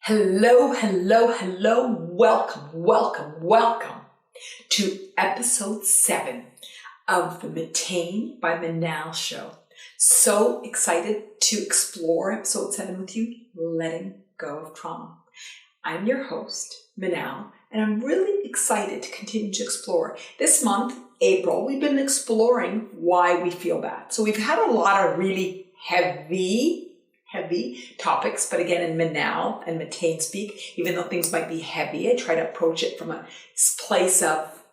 Hello, hello, hello. Welcome to episode 7 of the Mattain by Manal show. So excited to explore episode 7 with you, letting go of trauma. I'm your host, Manal, and I'm really excited to continue to explore. This month, April, we've been exploring why we feel bad. So we've had a lot of really heavy topics, but again, in Manal and Mattain speak, even though things might be heavy, I try to approach it from a place of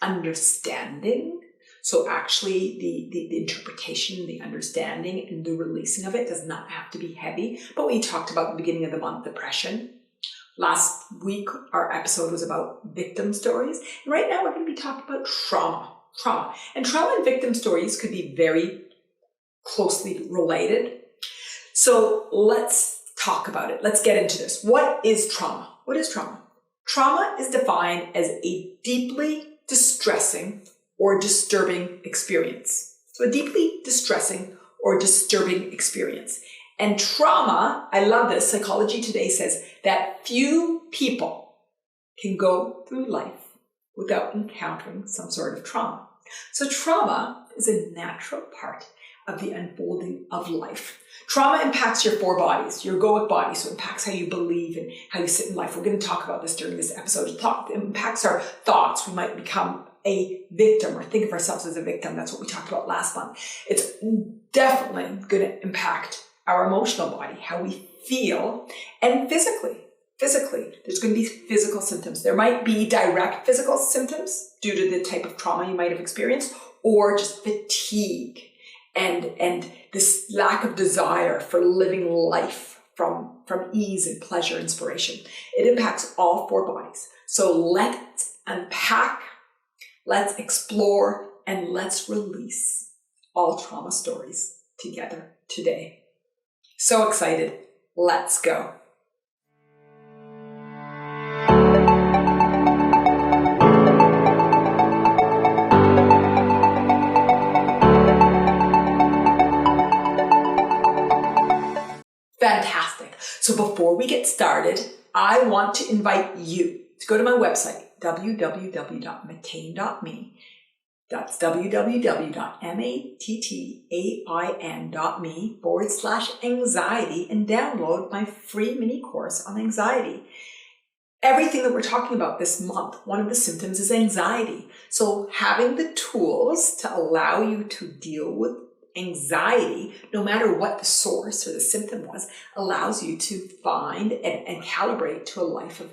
understanding. So actually the interpretation, the understanding, and the releasing of it does not have to be heavy. But we talked about at the beginning of the month, depression. Last week, our episode was about victim stories. And right now, we're going to be talking about trauma. And trauma and victim stories could be very closely related. So let's talk about it. Let's get into this. What is trauma? What is trauma? Trauma is defined as a deeply distressing or disturbing experience. So a deeply distressing or disturbing experience. And trauma, I love this, Psychology Today says that few people can go through life without encountering some sort of trauma. So trauma is a natural part of the unfolding of life. Trauma impacts your 4 bodies, your egoic body, so it impacts how you believe and how you sit in life. We're going to talk about this during this episode. It impacts our thoughts. We might become a victim or think of ourselves as a victim. That's what we talked about last month. It's definitely going to impact our emotional body, how we feel, and physically. There's going to be physical symptoms. There might be direct physical symptoms due to the type of trauma you might have experienced, or just fatigue and this lack of desire for living life from ease and pleasure, inspiration. It impacts all 4 bodies. So let's unpack, let's explore, and let's release all trauma stories together today. So excited. Let's go. Fantastic. So before we get started, I want to invite you to go to my website, www.mattain.me. That's www.mattain.me/anxiety and download my free mini course on anxiety. Everything that we're talking about this month, one of the symptoms is anxiety. So having the tools to allow you to deal with anxiety, no matter what the source or the symptom was, allows you to find and calibrate to a life of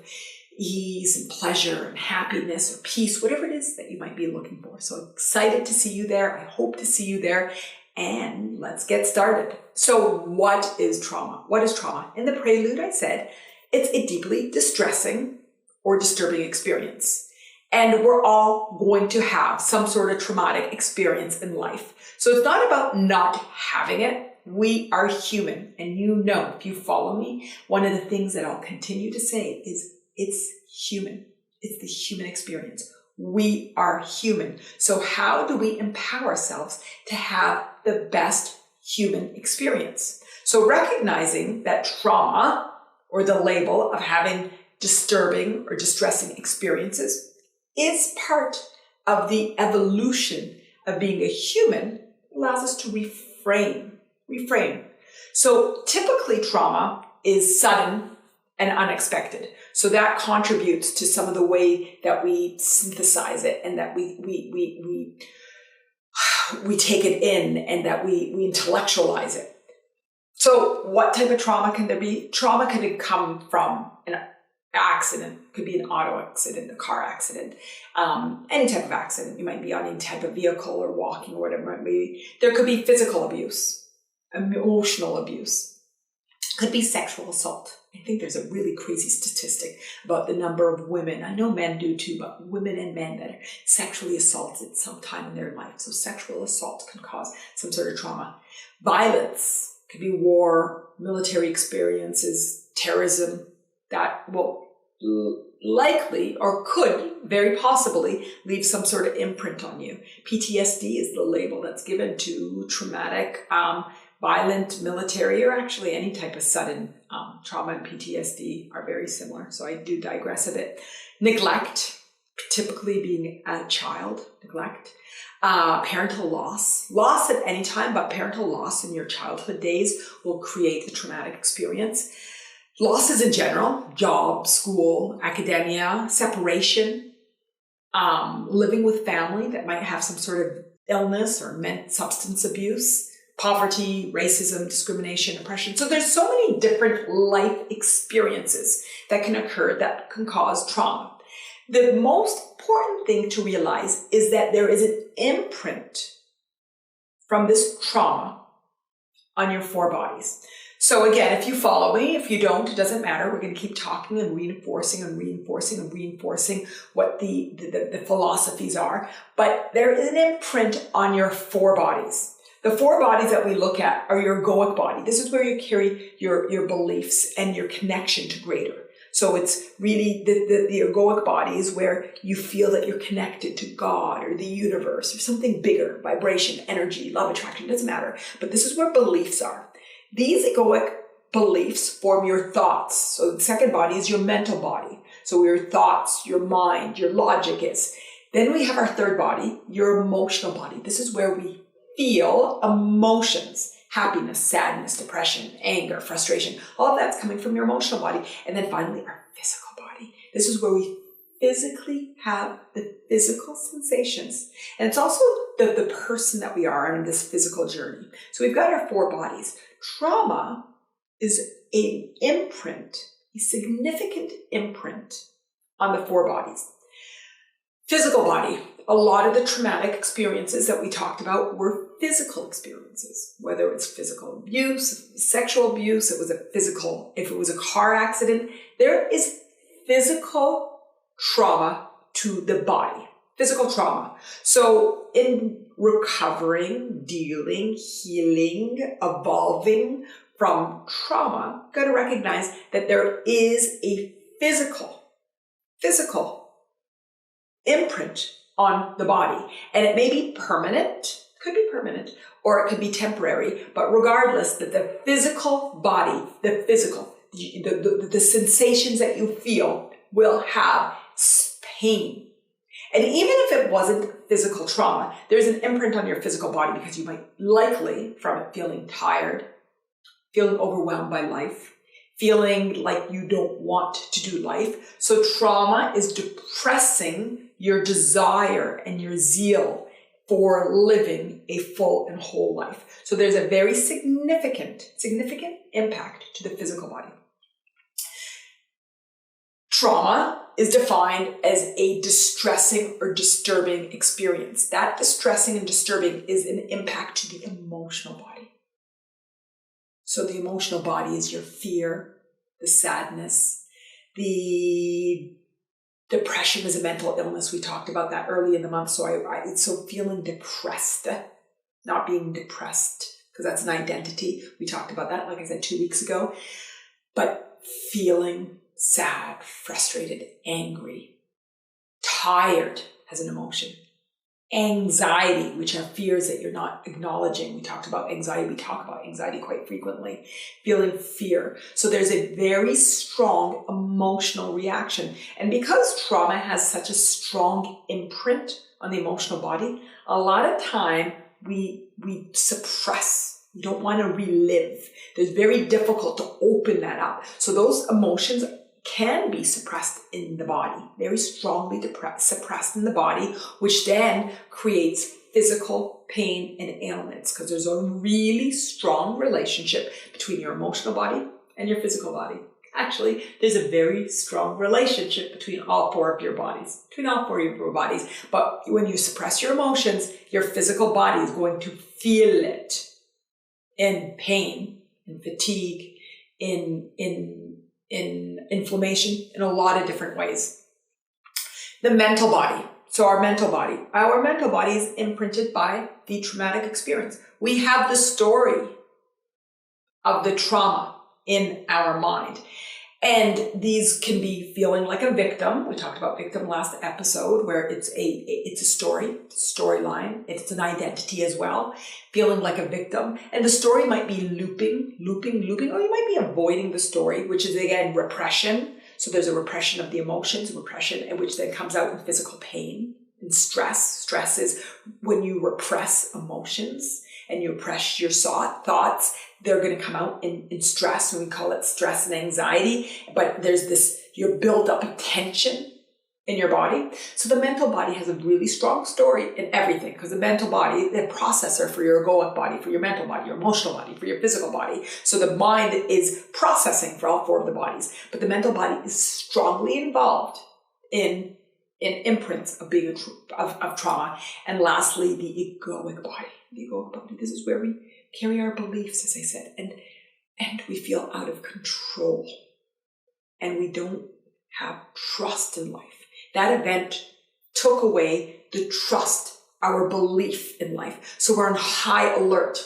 ease and pleasure and happiness or peace, whatever it is that you might be looking for. So excited to see you there. I hope to see you there. And let's get started. So what is trauma? What is trauma? In the prelude, I said it's a deeply distressing or disturbing experience. And we're all going to have some sort of traumatic experience in life. So it's not about not having it. We are human. And you know, if you follow me, one of the things that I'll continue to say is it's human. It's the human experience. We are human. So how do we empower ourselves to have the best human experience? So recognizing that trauma, or the label of having disturbing or distressing experiences, is part of the evolution of being a human, allows us to reframe. So typically trauma is sudden and unexpected. So that contributes to some of the way that we synthesize it and that we take it in and that we intellectualize it. So what type of trauma can there be? Trauma can come from an accident. It could be an auto accident, a car accident, any type of accident. You might be on any type of vehicle or walking or whatever it might be. There could be physical abuse, emotional abuse. It could be sexual assault. I think there's a really crazy statistic about the number of women, I know men do too, but women and men that are sexually assaulted sometime in their life. So sexual assault can cause some sort of trauma. Violence could be war, military experiences, terrorism, that will likely or could very possibly leave some sort of imprint on you. PTSD is the label that's given to traumatic violent, military, or actually any type of sudden trauma and PTSD are very similar. So I do digress a bit. Neglect, typically being a child, neglect. Parental loss at any time, but parental loss in your childhood days will create the traumatic experience. Losses in general, job, school, academia, separation, living with family that might have some sort of illness or substance abuse, poverty, racism, discrimination, oppression. So there's so many different life experiences that can occur that can cause trauma. The most important thing to realize is that there is an imprint from this trauma on your four bodies. So again, if you follow me, if you don't, it doesn't matter. We're going to keep talking and reinforcing what the philosophies are. But there is an imprint on your four bodies. The four bodies that we look at are your egoic body. This is where you carry your beliefs and your connection to greater. So it's really the egoic body is where you feel that you're connected to God or the universe or something bigger, vibration, energy, love, attraction, doesn't matter. But this is where beliefs are. These egoic beliefs form your thoughts. So the second body is your mental body. So your thoughts, your mind, your logic is. Then we have our third body, your emotional body. This is where we feel emotions, happiness, sadness, depression, anger, frustration. All of that's coming from your emotional body. And then finally, our physical body. This is where we physically have the physical sensations. And it's also the person that we are on this physical journey. So we've got our four bodies. Trauma is an imprint, a significant imprint on the four bodies. Physical body. A lot of the traumatic experiences that we talked about were physical experiences, whether it's physical abuse, sexual abuse, if it was a car accident, there is physical trauma to the body, physical trauma. So in recovering, dealing, healing, evolving from trauma, you've got to recognize that there is a physical imprint on the body. And it may be permanent, could be permanent, or it could be temporary, but regardless, that the physical body, the sensations that you feel will have pain. And even if it wasn't physical trauma, there's an imprint on your physical body because you might likely, from it, feeling tired, feeling overwhelmed by life, feeling like you don't want to do life. So trauma is depressing your desire and your zeal for living a full and whole life. So there's a very significant impact to the physical body. Trauma is defined as a distressing or disturbing experience. That distressing and disturbing is an impact to the emotional body. So the emotional body is your fear, the sadness, the depression is a mental illness. We talked about that early in the month. So feeling depressed, not being depressed, because that's an identity. We talked about that, like I said, 2 weeks ago. But feeling sad, frustrated, angry, tired as an emotion. Anxiety, which are fears that you're not acknowledging. We talked about anxiety. We talk about anxiety quite frequently. Feeling fear. So there's a very strong emotional reaction. And because trauma has such a strong imprint on the emotional body, a lot of time we suppress. We don't want to relive. It's very difficult to open that up. So those emotions can be suppressed in the body, very strongly suppressed in the body, which then creates physical pain and ailments because there's a really strong relationship between your emotional body and your physical body. Actually, there's a very strong relationship between all four of your bodies, But when you suppress your emotions, your physical body is going to feel it in pain, in fatigue, in inflammation, in a lot of different ways. The mental body. So our mental body is imprinted by the traumatic experience. We have the story of the trauma in our mind. And these can be feeling like a victim. We talked about victim last episode, where it's a storyline. It's an identity as well, feeling like a victim. And the story might be looping, or you might be avoiding the story, which is again repression. So there's a repression of the emotions, repression, which then comes out in physical pain and stress. Stress is when you repress emotions and you repress your thoughts, they're going to come out in stress, and we call it stress and anxiety. But there's this, your build up of tension in your body. So the mental body has a really strong story in everything, because the mental body, the processor for your egoic body, for your mental body, your emotional body, for your physical body. So the mind is processing for all four of the bodies, but the mental body is strongly involved in imprints of being of trauma. And lastly, the egoic body. The egoic body, this is where we carry our beliefs, as I said, and we feel out of control, and we don't have trust in life. That event took away the trust, our belief in life. So we're on high alert.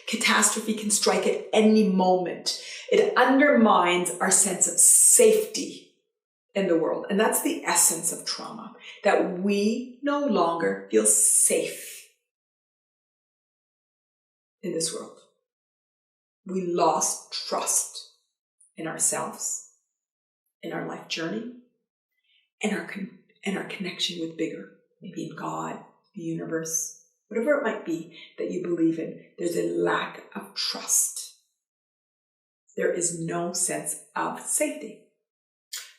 Catastrophe can strike at any moment. It undermines our sense of safety in the world. And that's the essence of trauma, that we no longer feel safe in this world. We lost trust in ourselves, in our life journey, and our connection with bigger, maybe in God, the universe, whatever it might be that you believe in. There's a lack of trust. There is no sense of safety.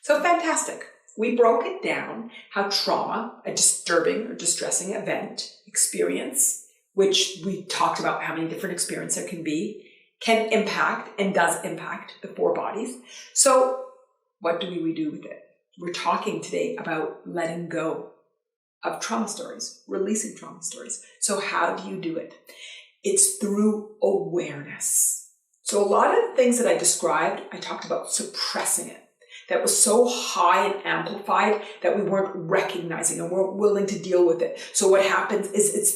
So fantastic. We broke it down how trauma, a disturbing or distressing event, experience, which we talked about how many different experiences there can be, can impact and does impact the four bodies. So what do we do with it? We're talking today about letting go of trauma stories, releasing trauma stories. So how do you do it? It's through awareness. So a lot of the things that I described, I talked about suppressing it. That was so high and amplified that we weren't recognizing and weren't willing to deal with it. So what happens is it's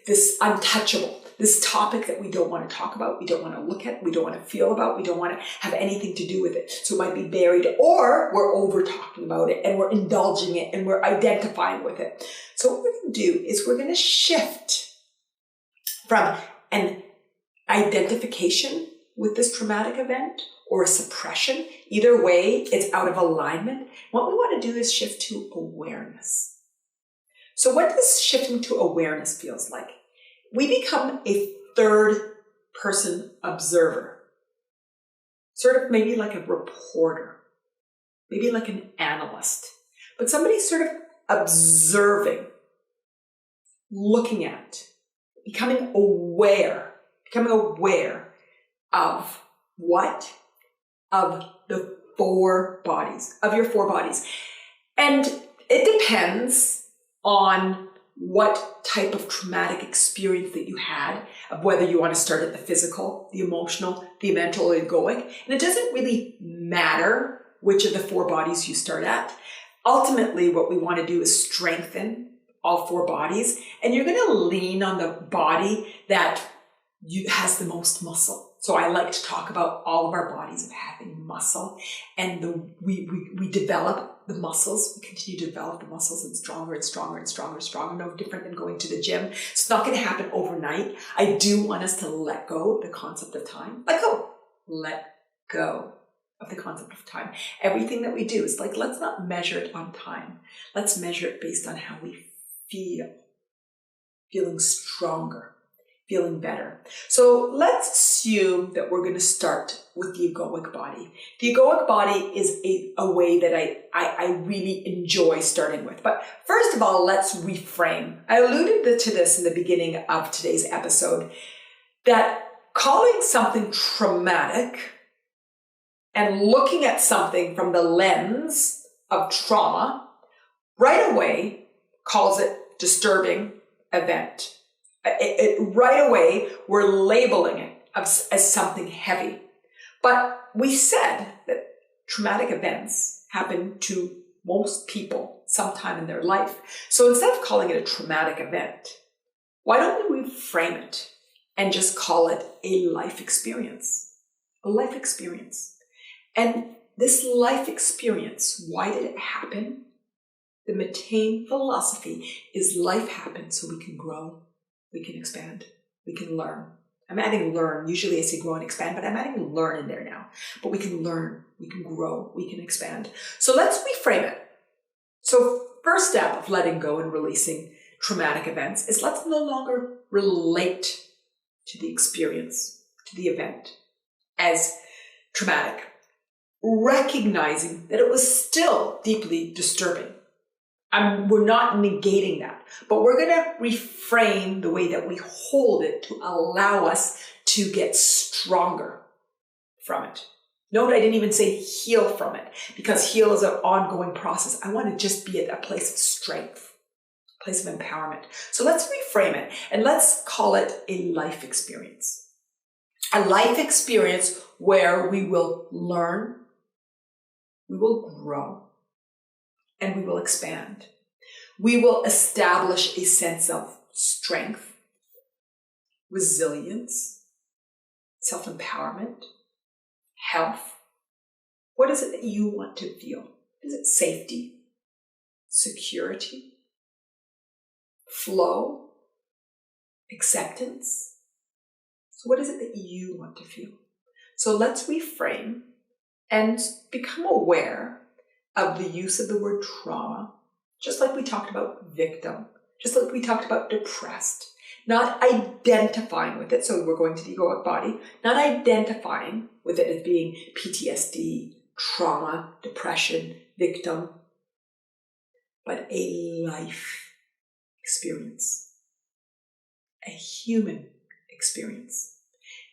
this untouchable, this topic that we don't want to talk about, we don't want to look at, we don't want to feel about, we don't want to have anything to do with it. So it might be buried, or we're over talking about it and we're indulging it and we're identifying with it. So what we're going to do is we're going to shift from an identification with this traumatic event or a suppression. Either way, it's out of alignment. What we want to do is shift to awareness. So what does shifting to awareness feels like? We become a third person observer, sort of maybe like a reporter, maybe like an analyst, but somebody sort of observing, looking at, becoming aware of what? Of the four bodies, of your four bodies. And it depends on what type of traumatic experience that you had, of whether you want to start at the physical, the emotional, the mental, or egoic. And it doesn't really matter which of the four bodies you start at. Ultimately, what we want to do is strengthen all four bodies. And you're going to lean on the body that has the most muscle. So I like to talk about all of our bodies of having muscle, and we develop the muscles. We continue to develop the muscles, and stronger and stronger and stronger and stronger. No different than going to the gym. It's not going to happen overnight. I do want us to let go of the concept of time. Let go of the concept of time. Everything that we do is like, let's not measure it on time. Let's measure it based on how we feel. Feeling stronger. Feeling better. So let's assume that we're going to start with the egoic body. The egoic body is a way that I really enjoy starting with. But first of all, let's reframe. I alluded to this in the beginning of today's episode, that calling something traumatic and looking at something from the lens of trauma right away calls it disturbing event. Right away, we're labeling it as something heavy. But we said that traumatic events happen to most people sometime in their life. So instead of calling it a traumatic event, why don't we frame it and just call it a life experience? A life experience. And this life experience, why did it happen? The Mattain philosophy is life happens so we can grow, we can expand, we can learn. I'm adding learn. Usually I say grow and expand, but I'm adding learn in there now. But we can learn, we can grow, we can expand. So let's reframe it. So first step of letting go and releasing traumatic events is let's no longer relate to the experience, to the event as traumatic, recognizing that it was still deeply disturbing. We're not negating that, but we're going to reframe the way that we hold it to allow us to get stronger from it. Note I didn't even say heal from it, because heal is an ongoing process. I want to just be at a place of strength, a place of empowerment. So let's reframe it and let's call it a life experience. A life experience where we will learn, we will grow, and we will expand. We will establish a sense of strength, resilience, self-empowerment, health. What is it that you want to feel? Is it safety, security, flow, acceptance? So what is it that you want to feel? So let's reframe and become aware of the use of the word trauma, just like we talked about victim, just like we talked about depressed, not identifying with it. So we're going to the egoic body, not identifying with it as being PTSD, trauma, depression, victim, but a life experience, a human experience.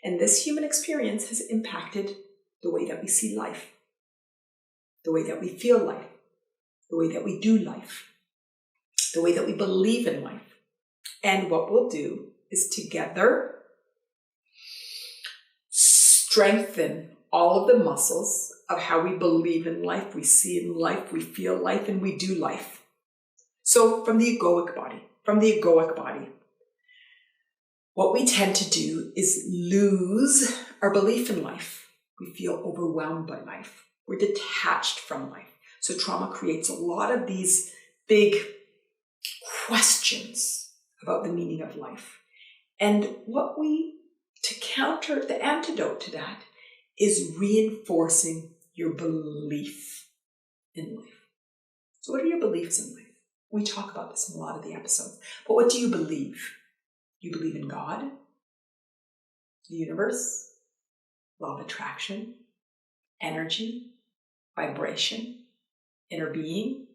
And this human experience has impacted the way that we see life, the way that we feel life, the way that we do life, the way that we believe in life. And what we'll do is together strengthen all of the muscles of how we believe in life, we see in life, we feel life, and we do life. So from the egoic body, what we tend to do is lose our belief in life. We feel overwhelmed by life. We're detached from life. So trauma creates a lot of these big questions about the meaning of life. And to counter, the antidote to that is reinforcing your belief in life. So what are your beliefs in life? We talk about this in a lot of the episodes. But what do you believe? You believe in God, the universe, law of attraction, energy, vibration, inner being,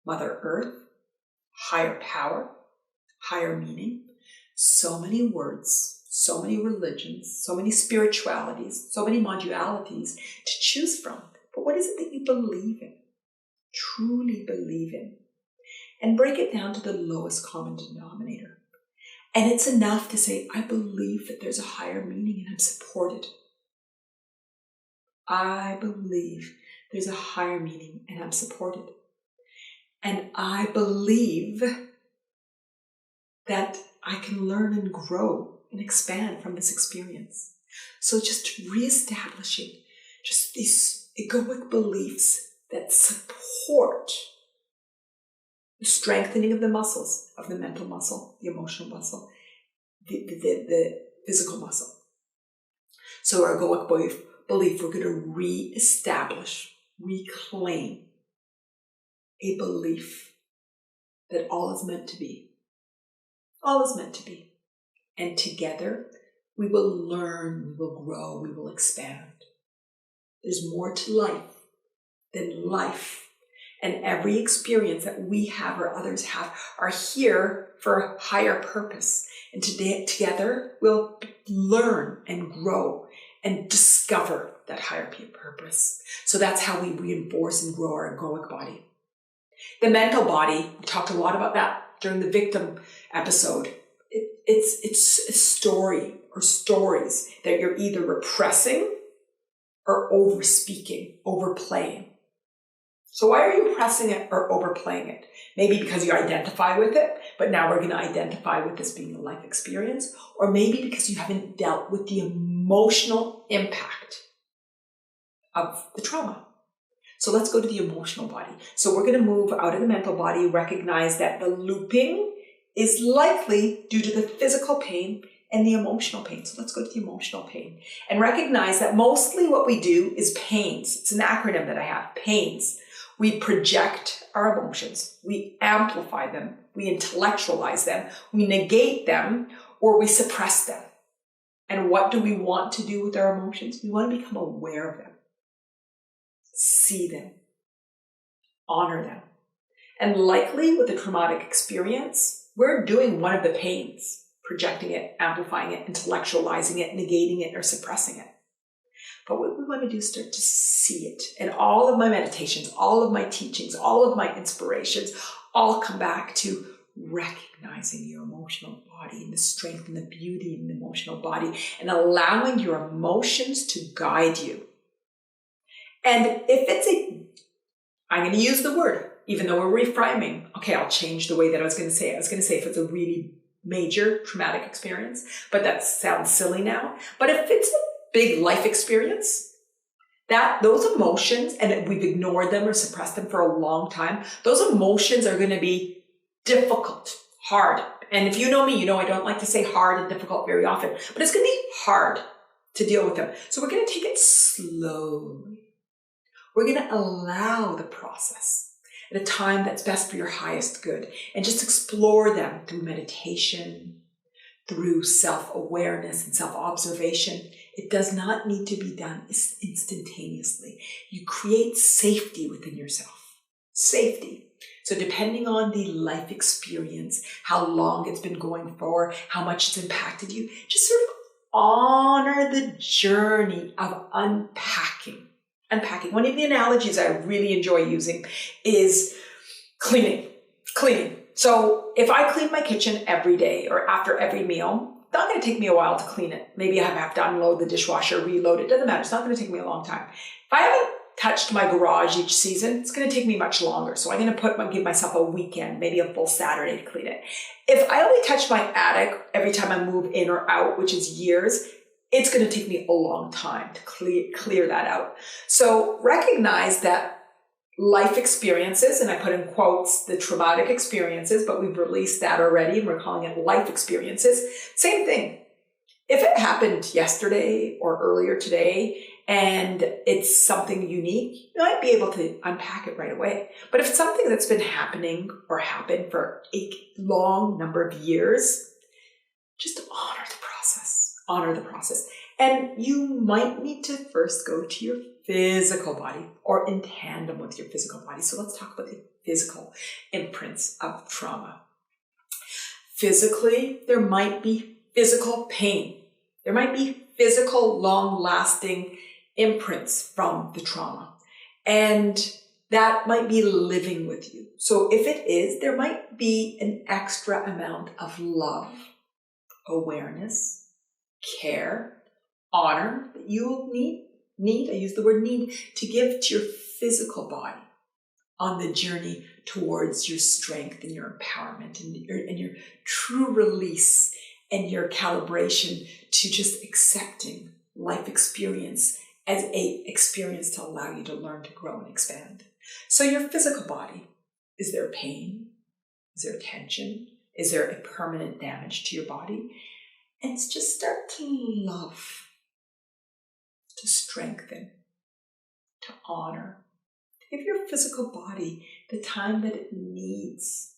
Mother Earth, higher power, higher meaning. So many words, so many religions, so many spiritualities, so many modalities to choose from. But what is it that you believe in, truly believe in? And break it down to the lowest common denominator. And it's enough to say, I believe that there's a higher meaning and I'm supported. I believe there's a higher meaning and I'm supported. And I believe that I can learn and grow and expand from this experience. So just reestablishing just these egoic beliefs that support the strengthening of the muscles, of the mental muscle, the emotional muscle, the physical muscle. So our egoic belief, we're going to reestablish, reclaim a belief that all is meant to be. All is meant to be. And together, we will learn, we will grow, we will expand. There's more to life than life. And every experience that we have or others have are here for a higher purpose. And together, we'll learn and grow and discover that higher purpose. So that's how we reinforce and grow our egoic body. The mental body, we talked a lot about that during the victim episode. It's a story or stories that you're either repressing or over-speaking, overplaying. So why are you repressing it or overplaying it? Maybe because you identify with it, but now we're going to identify with this being a life experience, or maybe because you haven't dealt with the emotional impact of the trauma. So let's go to the emotional body. So we're going to move out of the mental body, recognize that the looping is likely due to the physical pain and the emotional pain. So let's go to the emotional pain and recognize that mostly what we do is pains. It's an acronym that I have, pains. We project our emotions, we amplify them, we intellectualize them, we negate them, or we suppress them. And what do we want to do with our emotions? We want to become aware of them, see them, honor them. And likely with a traumatic experience, we're doing one of the pains, projecting it, amplifying it, intellectualizing it, negating it, or suppressing it. But what we want to do is start to see it. And all of my meditations, all of my teachings, all of my inspirations, all come back to recognizing your emotional body and the strength and the beauty in the emotional body and allowing your emotions to guide you. And if I'm going to use the word, even though we're reframing. Okay, I'll change the way that I was going to say it. I was going to say if it's a really major traumatic experience, but that sounds silly now. But if it's a big life experience, those emotions, and we've ignored them or suppressed them for a long time, those emotions are going to be difficult, hard. And if you know me, you know I don't like to say hard and difficult very often, but it's going to be hard to deal with them. So we're going to take it slowly. We're going to allow the process at a time that's best for your highest good and just explore them through meditation, through self-awareness and self-observation. It does not need to be done instantaneously. You create safety within yourself. Safety. So depending on the life experience, how long it's been going for, how much it's impacted you, just sort of honor the journey of unpacking. One of the analogies I really enjoy using is cleaning. So if I clean my kitchen every day or after every meal, it's not going to take me a while to clean it. Maybe I have to unload the dishwasher, reload it. Doesn't matter. It's not going to take me a long time. If I haven't touched my garage each season, it's going to take me much longer. So I'm going to give myself a weekend, maybe a full Saturday to clean it. If I only touch my attic every time I move in or out, which is years, it's going to take me a long time to clear that out. So recognize that life experiences, and I put in quotes the traumatic experiences, but we've released that already and we're calling it life experiences. Same thing. If it happened yesterday or earlier today and it's something unique, you might be able to unpack it right away. But if it's something that's been happening or happened for a long number of years, just honor the process. Honor the process. And you might need to first go to your physical body or in tandem with your physical body. So let's talk about the physical imprints of trauma. Physically, there might be physical pain. There might be physical, long-lasting imprints from the trauma. And that might be living with you. So if it is, there might be an extra amount of love, awareness, care, honor that you will need, I use the word need, to give to your physical body on the journey towards your strength and your empowerment and your true release and your calibration to just accepting life experience as a experience to allow you to learn to grow and expand. So your physical body, is there pain? Is there tension? Is there a permanent damage to your body? And just start to love, to strengthen, to honor, to give your physical body the time that it needs.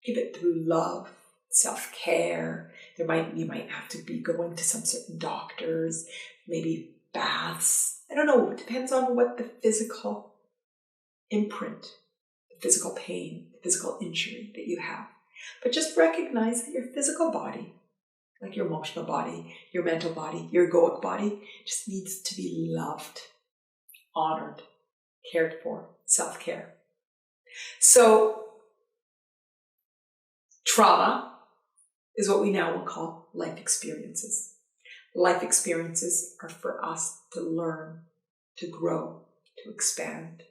Give it through love, self-care. You might have to be going to some certain doctors, maybe baths. I don't know. It depends on what the physical imprint, the physical pain, the physical injury that you have. But just recognize that your physical body, like your emotional body, your mental body, your egoic body, just needs to be loved, honored, cared for, self-care. So trauma is what we now will call life experiences. Life experiences are for us to learn, to grow, to expand.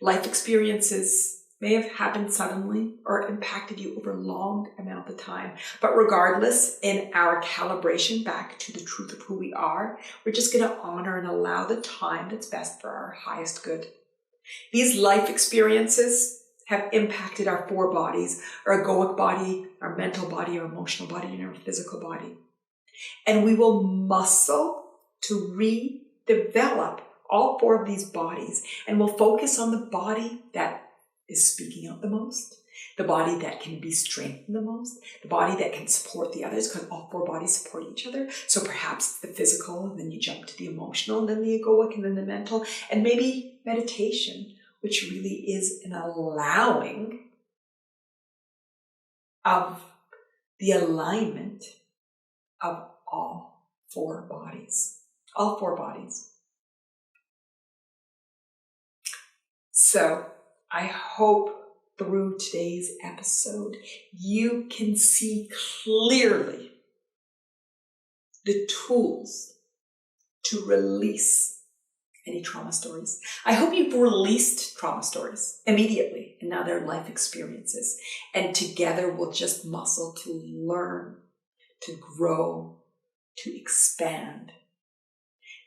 Life experiences may have happened suddenly or impacted you over a long amount of time. But regardless, in our calibration back to the truth of who we are, we're just going to honor and allow the time that's best for our highest good. These life experiences have impacted our four bodies, our egoic body, our mental body, our emotional body, and our physical body. And we will muscle to redevelop all four of these bodies, and we'll focus on the body that is speaking out the most, the body that can be strengthened the most, the body that can support the others, because all four bodies support each other. So perhaps the physical, and then you jump to the emotional, and then the egoic, and then the mental, and maybe meditation, which really is an allowing of the alignment of all four bodies. All four bodies. So I hope through today's episode, you can see clearly the tools to release any trauma stories. I hope you've released trauma stories immediately and now they're life experiences. And together we'll just muscle to learn, to grow, to expand.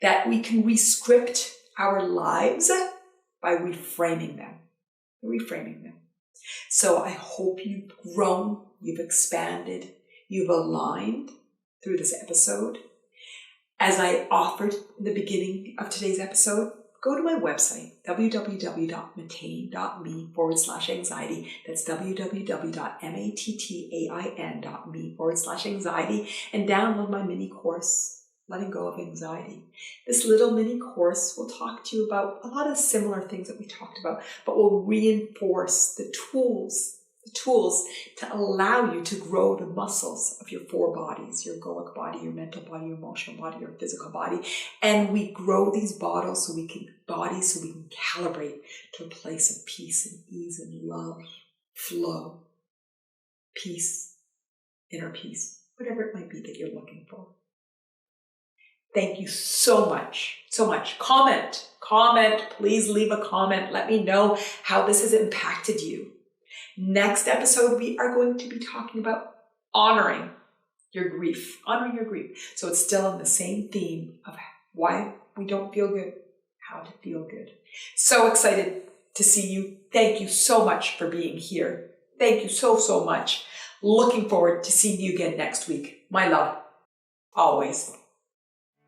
That we can rescript our lives by reframing them. So I hope you've grown, you've expanded, you've aligned through this episode. As I offered in the beginning of today's episode, go to my website, www.mattain.me/anxiety. That's www.mattain.me/anxiety, and download my mini course, Letting Go of Anxiety. This little mini course will talk to you about a lot of similar things that we talked about, but will reinforce the tools to allow you to grow the muscles of your four bodies, your egoic body, your mental body, your emotional body, your physical body. And we grow these bodies so we can calibrate to a place of peace and ease and love, flow, peace, inner peace, whatever it might be that you're looking for. Thank you so much. Comment, please leave a comment. Let me know how this has impacted you. Next episode, we are going to be talking about honoring your grief. So it's still in the same theme of why we don't feel good, how to feel good. So excited to see you. Thank you so much for being here. Thank you so much. Looking forward to seeing you again next week. My love, always.